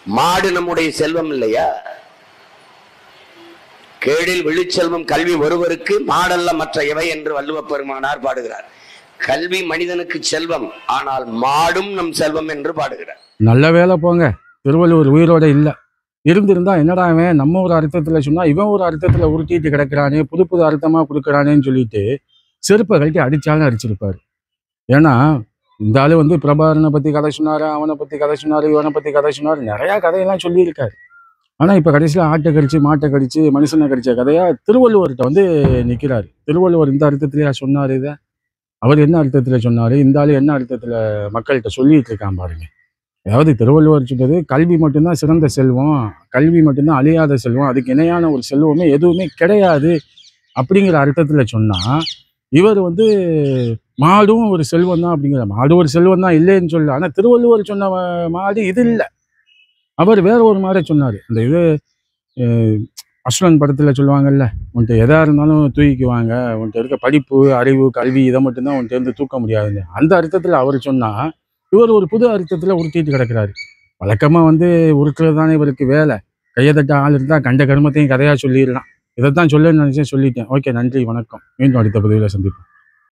மாடு நம்முடைய செல்வம் இல்லையா? கேடில் விழுச்செல்வம் கல்வி ஒருவருக்கு மாடல்ல மற்ற எவை என்று வள்ளுவ பெருமானார் பாடுகிறார். கல்வி மனிதனுக்கு செல்வம், ஆனால் மாடும் நம் செல்வம் என்று பாடுகிறார். நல்ல வேலை போங்க, திருவள்ளுவர் உயிரோட இல்ல. இருந்திருந்தா என்னடா இவன் நம்ம ஒரு அர்த்தத்துல சொன்னா இவன் ஒரு அர்த்தத்துல உருட்டிட்டு கிடக்குறானே, புது புது அர்த்தமா கொடுக்குறானேன்னு சொல்லிட்டு செருப்பை கழட்டி அடிச்சாலும் அடிச்சிருப்பாரு. ஏன்னா இந்த ஆளு வந்து பிரபாகரனை பத்தி கதை சொன்னாரு, அவனை பத்தி கதை சொன்னாரு, இவனை பத்தி கதை சொன்னாரு, நிறைய கதையெல்லாம் சொல்லியிருக்காரு. ஆனா இப்ப கடைசியில ஆட்டை கடிச்சு மாட்டை கடிச்சு மனுஷனை கடிச்ச கதையா திருவள்ளுவர்கிட்ட வந்து நிக்கிறாரு. திருவள்ளுவர் இந்த அர்த்தத்திலேயா சொன்னாரு இதை? அவர் என்ன அர்த்தத்துல சொன்னாரு? இந்த ஆளு என்ன அர்த்தத்துல மக்கள்கிட்ட சொல்லிட்டு இருக்கான் பாருங்க. அதாவது திருவள்ளுவர் சொன்னது கல்வி மட்டும்தான் சிறந்த செல்வம், கல்வி மட்டும்தான் அழியாத செல்வம், அதுக்கு இணையான ஒரு செல்வமே எதுவுமே கிடையாது அப்படிங்கிற அர்த்தத்துல சொன்னா, இவர் வந்து மாடும் ஒரு செல்வம் தான் அப்படிங்கிற, மாடு ஒரு செல்வம் தான் இல்லைன்னு சொல்ல. ஆனா திருவள்ளுவர் சொன்ன மாடு இது இல்லை, அவர் வேற ஒரு மாதிரி சொன்னாரு. அந்த இது அசுரன் படத்துல சொல்லுவாங்கல்ல, உன்ட்டு எதா இருந்தாலும் தூக்கிக்குவாங்க, உன்ட்டு இருக்க படிப்பு அறிவு கல்வி இதை மட்டும்தான் உன்ட்டு இருந்து தூக்க முடியாதுன்னு, அந்த அர்த்தத்துல அவர் சொன்னா இவர் ஒரு புது அர்த்தத்துல உருட்டிட்டு கிடக்குறாரு. வழக்கமா வந்து உருட்டுறது தானே இவருக்கு வேலை. கையை தட்ட ஆள் இருந்தா கண்ட கர்மத்தையும் கதையா சொல்லிடலாம். இதைத்தான் சொல்ல நினைச்சேன், சொல்லிட்டேன். ஓகே, நன்றி, வணக்கம். மீண்டும் அடுத்த பதிவில் சந்திப்போம்.